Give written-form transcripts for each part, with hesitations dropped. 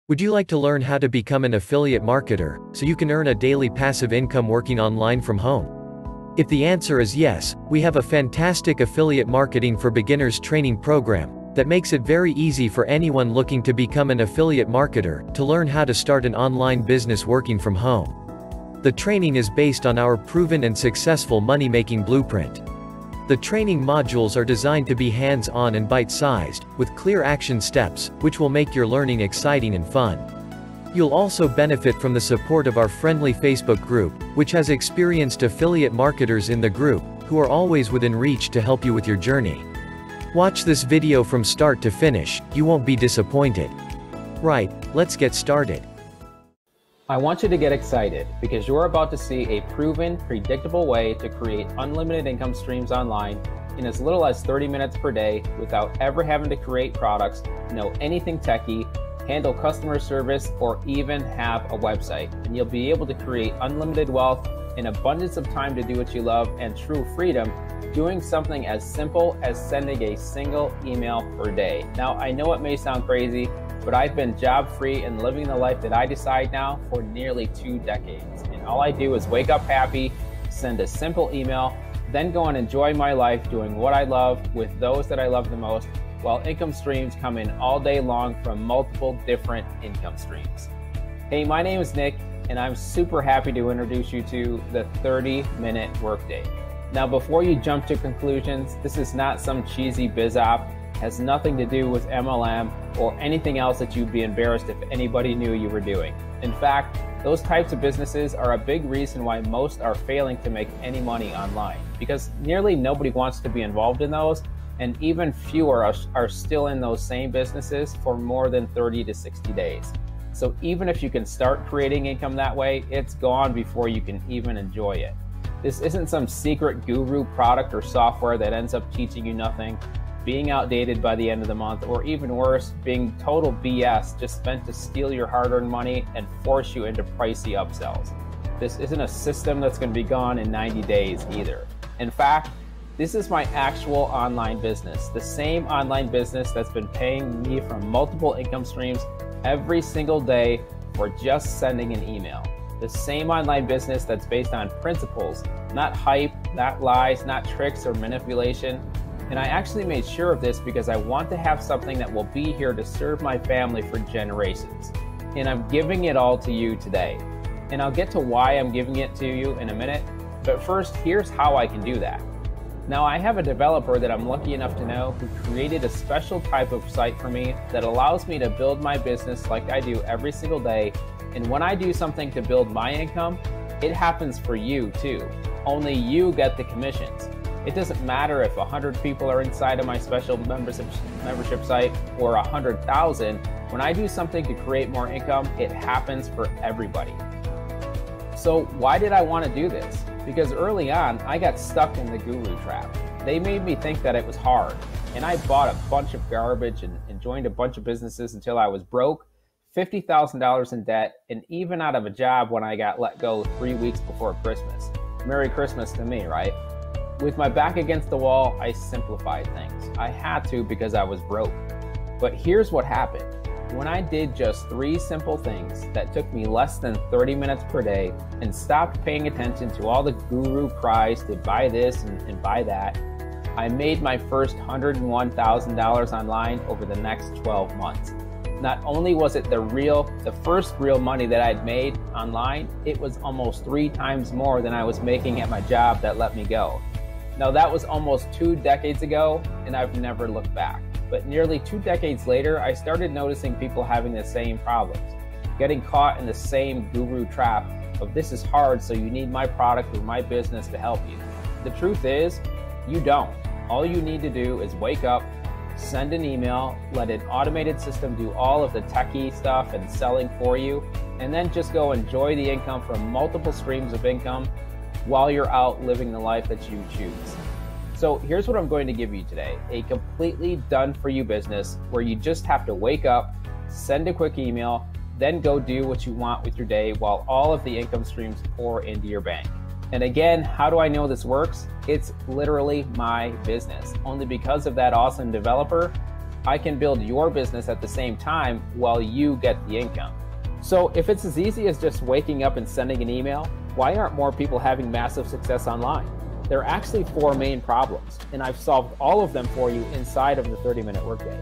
Would you like to learn how to become an affiliate marketer, so you can earn a daily passive income working online from home? If the answer is yes, we have a fantastic affiliate marketing for beginners training program that makes it very easy for anyone looking to become an affiliate marketer to learn how to start an online business working from home. The training is based on our proven and successful money-making blueprint. The training modules are designed to be hands-on and bite-sized, with clear action steps, which will make your learning exciting and fun. You'll also benefit from the support of our friendly Facebook group, which has experienced affiliate marketers in the group, who are always within reach to help you with your journey. Watch this video from start to finish, you won't be disappointed. Right, let's get started. I want you to get excited because you're about to see a proven, predictable way to create unlimited income streams online in as little as 30 minutes per day without ever having to create products, know anything techie, handle customer service, or even have a website. And you'll be able to create unlimited wealth, an abundance of time to do what you love, and true freedom doing something as simple as sending a single email per day. Now, I know it may sound crazy, but I've been job-free and living the life that I decide now for nearly 2 decades. And all I do is wake up happy, send a simple email, then go and enjoy my life doing what I love with those that I love the most, while income streams come in all day long from multiple different income streams. Hey, my name is Nick, and I'm super happy to introduce you to the 30-minute workday. Now, before you jump to conclusions, this is not some cheesy biz op, has nothing to do with MLM or anything else that you'd be embarrassed if anybody knew you were doing. In fact, those types of businesses are a big reason why most are failing to make any money online, because nearly nobody wants to be involved in those, and even fewer are still in those same businesses for more than 30 to 60 days. So even if you can start creating income that way, it's gone before you can even enjoy it. This isn't some secret guru product or software that ends up teaching you nothing, being outdated by the end of the month, or even worse, being total BS just meant to steal your hard-earned money and force you into pricey upsells. This isn't a system that's going to be gone in 90 days either. In fact, this is my actual online business, the same online business that's been paying me from multiple income streams every single day for just sending an email. The same online business that's based on principles, not hype, not lies, not tricks or manipulation. And I actually made sure of this because I want to have something that will be here to serve my family for generations. And I'm giving it all to you today. And I'll get to why I'm giving it to you in a minute. But first, here's how I can do that. Now, I have a developer that I'm lucky enough to know who created a special type of site for me that allows me to build my business like I do every single day. And when I do something to build my income, it happens for you too. Only you get the commissions. It doesn't matter if 100 people are inside of my special membership site or 100,000. When I do something to create more income, it happens for everybody. So why did I want to do this? Because early on, I got stuck in the guru trap. They made me think that it was hard. And I bought a bunch of garbage and joined a bunch of businesses until I was broke, $50,000 in debt, and even out of a job when I got let go 3 weeks before Christmas. Merry Christmas to me, right? With my back against the wall, I simplified things. I had to because I was broke. But here's what happened. When I did just 3 simple things that took me less than 30 minutes per day and stopped paying attention to all the guru cries to buy this and buy that, I made my first $101,000 online over the next 12 months. Not only was it the first real money that I'd made online, it was almost 3 times more than I was making at my job that let me go. Now, that was almost 2 decades ago, and I've never looked back. But nearly 2 decades later, I started noticing people having the same problems, getting caught in the same guru trap of this is hard, so you need my product or my business to help you. The truth is, you don't. All you need to do is wake up, send an email, let an automated system do all of the techie stuff and selling for you, and then just go enjoy the income from multiple streams of income while you're out living the life that you choose. So here's what I'm going to give you today, a completely done-for-you business where you just have to wake up, send a quick email, then go do what you want with your day while all of the income streams pour into your bank. And again, how do I know this works? It's literally my business. Only because of that awesome developer, I can build your business at the same time while you get the income. So if it's as easy as just waking up and sending an email, why aren't more people having massive success online? There are actually 4 main problems, and I've solved all of them for you inside of the 30-minute workday.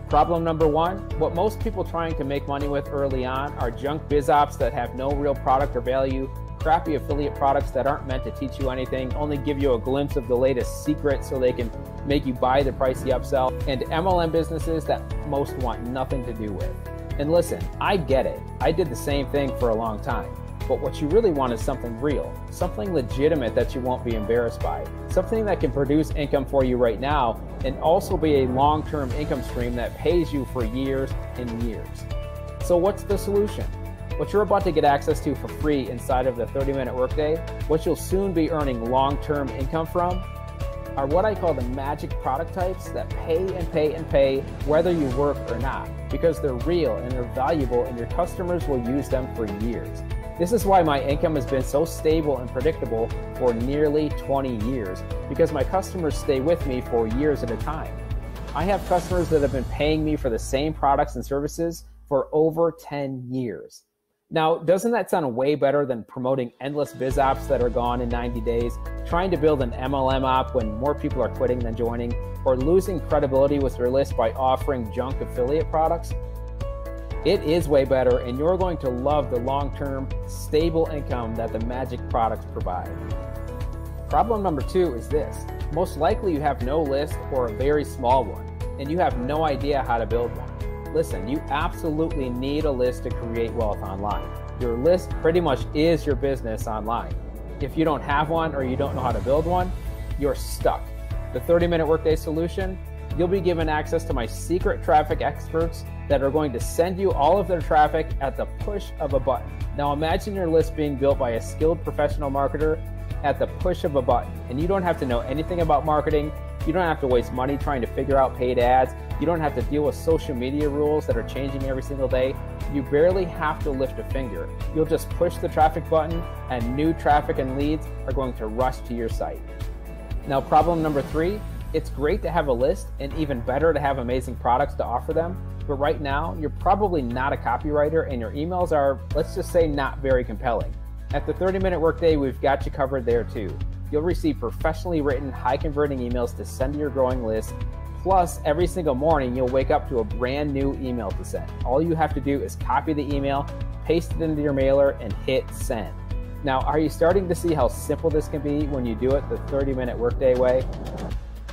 Problem number 1, what most people trying to make money with early on are junk biz ops that have no real product or value, crappy affiliate products that aren't meant to teach you anything, only give you a glimpse of the latest secret so they can make you buy the pricey upsell, and MLM businesses that most want nothing to do with. And listen, I get it. I did the same thing for a long time. But what you really want is something real, something legitimate that you won't be embarrassed by, something that can produce income for you right now and also be a long-term income stream that pays you for years and years. So what's the solution? What you're about to get access to for free inside of the 30-minute workday, what you'll soon be earning long-term income from, are what I call the magic product types that pay and pay and pay whether you work or not, because they're real and they're valuable and your customers will use them for years. This is why my income has been so stable and predictable for nearly 20 years, because my customers stay with me for years at a time. I have customers that have been paying me for the same products and services for over 10 years. Now, doesn't that sound way better than promoting endless biz ops that are gone in 90 days, trying to build an MLM op when more people are quitting than joining, or losing credibility with your list by offering junk affiliate products? It is way better, and you're going to love the long-term, stable income that the magic products provide. Problem number 2 is this. Most likely you have no list or a very small one, and you have no idea how to build one. Listen, you absolutely need a list to create wealth online. Your list pretty much is your business online. If you don't have one or you don't know how to build one, you're stuck. The 30-minute workday solution, you'll be given access to my secret traffic experts that are going to send you all of their traffic at the push of a button. Now imagine your list being built by a skilled professional marketer at the push of a button, and you don't have to know anything about marketing. You don't have to waste money trying to figure out paid ads. You don't have to deal with social media rules that are changing every single day. You barely have to lift a finger. You'll just push the traffic button and new traffic and leads are going to rush to your site. Now, problem number 3, it's great to have a list and even better to have amazing products to offer them. But right now, you're probably not a copywriter and your emails are, let's just say, not very compelling. At the 30-minute workday, we've got you covered there too. You'll receive professionally written, high-converting emails to send to your growing list. Plus, every single morning, you'll wake up to a brand new email to send. All you have to do is copy the email, paste it into your mailer, and hit send. Now, are you starting to see how simple this can be when you do it the 30-minute workday way?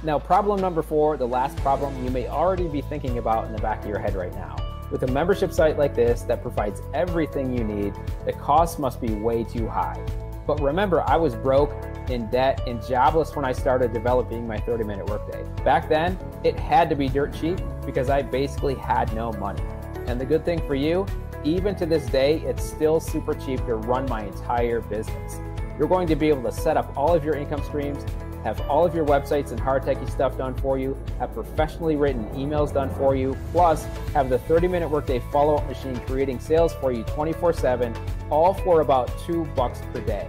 Now, problem number 4, the last problem you may already be thinking about in the back of your head right now. With a membership site like this that provides everything you need, the cost must be way too high. But remember, I was broke, in debt, and jobless when I started developing my 30-minute workday. Back then, it had to be dirt cheap because I basically had no money. And the good thing for you, even to this day, it's still super cheap to run my entire business. You're going to be able to set up all of your income streams, have all of your websites and hard techie stuff done for you, have professionally written emails done for you, plus have the 30-minute workday follow-up machine creating sales for you 24/7, all for about $2 per day.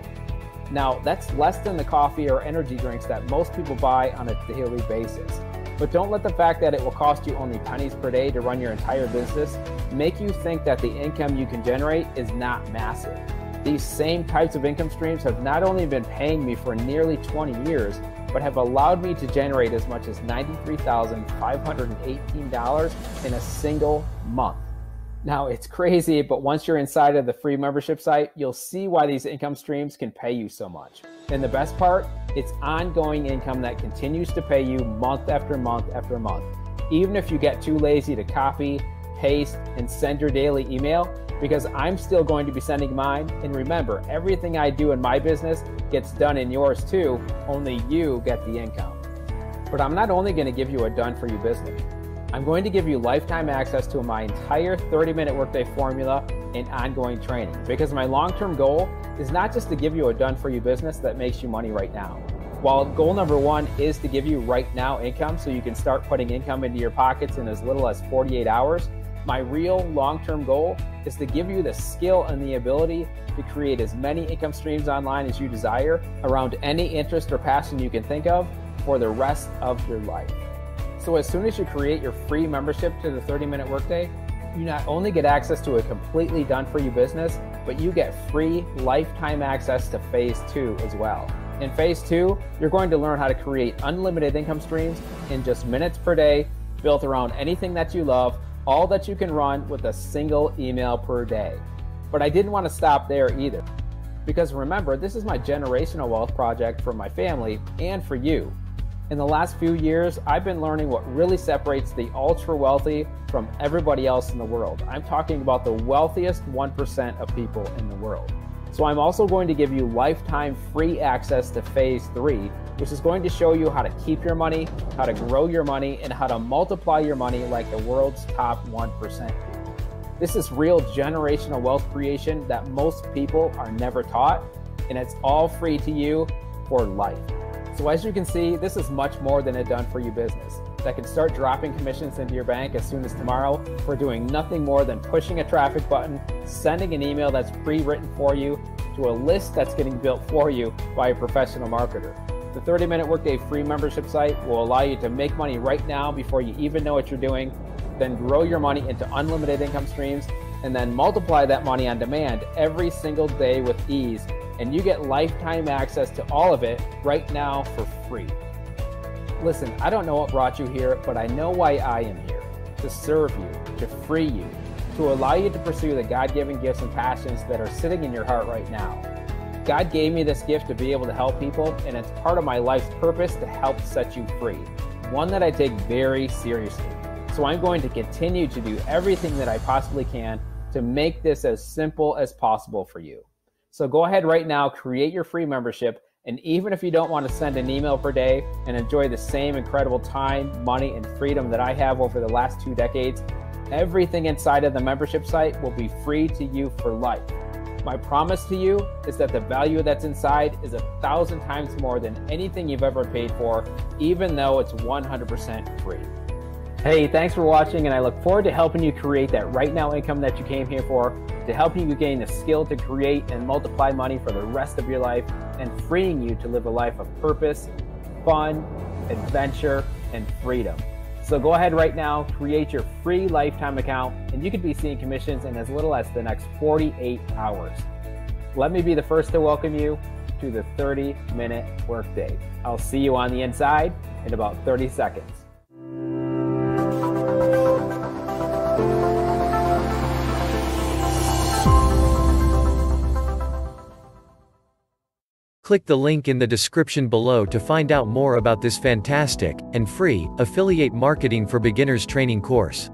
Now, that's less than the coffee or energy drinks that most people buy on a daily basis. But don't let the fact that it will cost you only pennies per day to run your entire business make you think that the income you can generate is not massive. These same types of income streams have not only been paying me for nearly 20 years, but have allowed me to generate as much as $93,518 in a single month. Now, it's crazy, but once you're inside of the free membership site, you'll see why these income streams can pay you so much. And the best part, it's ongoing income that continues to pay you month after month after month. Even if you get too lazy to copy, paste, and send your daily email, because I'm still going to be sending mine. And remember, everything I do in my business gets done in yours too, only you get the income. But I'm not only going to give you a done-for-you business. I'm going to give you lifetime access to my entire 30-minute workday formula and ongoing training, because my long-term goal is not just to give you a done-for-you business that makes you money right now. While goal number 1 is to give you right now income so you can start putting income into your pockets in as little as 48 hours, my real long-term goal is to give you the skill and the ability to create as many income streams online as you desire around any interest or passion you can think of for the rest of your life. So as soon as you create your free membership to the 30-minute workday, you not only get access to a completely done-for-you business, but you get free lifetime access to phase 2 as well. In phase 2, you're going to learn how to create unlimited income streams in just minutes per day, built around anything that you love, all that you can run with a single email per day. But I didn't want to stop there either. Because remember, this is my generational wealth project for my family and for you. In the last few years, I've been learning what really separates the ultra wealthy from everybody else in the world. I'm talking about the wealthiest 1% of people in the world. So I'm also going to give you lifetime free access to phase 3, which is going to show you how to keep your money, how to grow your money, and how to multiply your money like the world's top 1% do. This is real generational wealth creation that most people are never taught, and it's all free to you for life. So as you can see, this is much more than a done-for-you business that can start dropping commissions into your bank as soon as tomorrow for doing nothing more than pushing a traffic button, sending an email that's pre-written for you, to a list that's getting built for you by a professional marketer. The 30-minute workday free membership site will allow you to make money right now before you even know what you're doing, then grow your money into unlimited income streams, and then multiply that money on demand every single day with ease. And you get lifetime access to all of it right now for free. Listen, I don't know what brought you here, but I know why I am here. To serve you, to free you, to allow you to pursue the God-given gifts and passions that are sitting in your heart right now. God gave me this gift to be able to help people, and it's part of my life's purpose to help set you free. One that I take very seriously. So I'm going to continue to do everything that I possibly can to make this as simple as possible for you. So go ahead right now, create your free membership, and even if you don't want to send an email per day and enjoy the same incredible time, money, and freedom that I have over the last 2 decades, everything inside of the membership site will be free to you for life. My promise to you is that the value that's inside is 1,000 times more than anything you've ever paid for, even though it's 100% free. Hey, thanks for watching, and I look forward to helping you create that right now income that you came here for, to help you gain the skill to create and multiply money for the rest of your life, and freeing you to live a life of purpose, fun, adventure, and freedom. So go ahead right now, create your free lifetime account, and you could be seeing commissions in as little as the next 48 hours. Let me be the first to welcome you to the 30-minute workday. I'll see you on the inside in about 30 seconds. Click the link in the description below to find out more about this fantastic and free affiliate marketing for beginners training course.